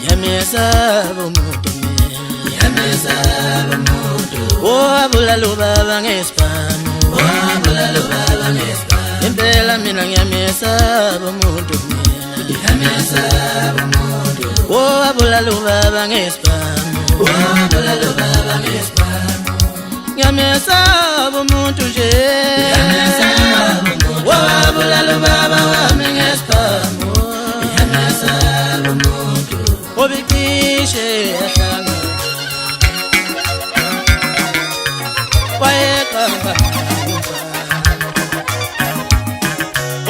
Yamesaba umuntu Yamesaba umuntu Wabulala ubaba ngesibhamu Wabulala ubaba ngesibhamu Impela mina ngiyamesaba umuntu Yamesaba umuntu Wabulala ubaba ngesibhamu Wabulala ubaba ngesibhamu Ngiyamesaba umuntu nje Yamesaba umuntu Wabulala ubaba wami ngesibhamu Yamesaba umuntu Obikishe yahlanga Wayekamba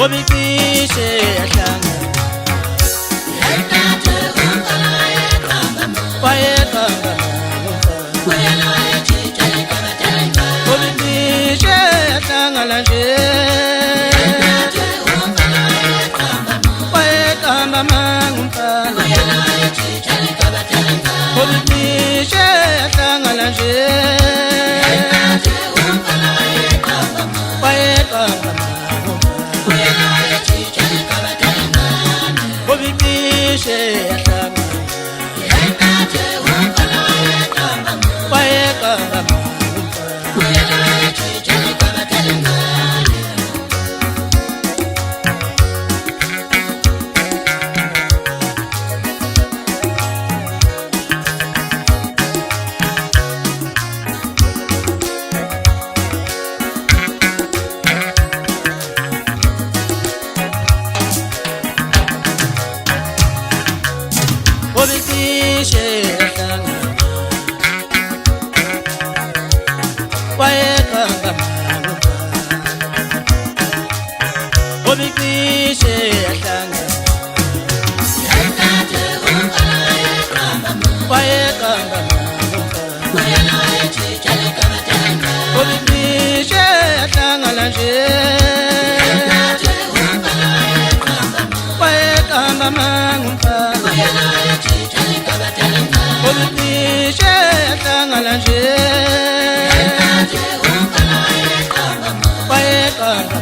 Obikishe yahlanga Yekathe unkala yekamba Wayekamba Wayela yechita yekabatenga Obikishe yahlanga lanje Yekathe unkala yekamba Wayekamba mangumpala Wayela yechita yekabatenga Obikishe yahlanga lanje Yekathe unkala yekamba Wayekamba Wayela yechita yekabatenga Obikishe yahlanga Yekathe unkala yekamba Wayekamba Wayela yechita yekabatenga Obikishe yahlanga Wayekamba Obikishe yahlanga Yekathe unkala yekamba Wayekamba Wayela yechita yekabatenga Obikishe yahlanga lanje Yekathe unkala yekamba Wayekamba mangumpala Wayela yechita yekabatenga Obikishe yahlanga lanje Yekathe unkala yekamba Wayekamba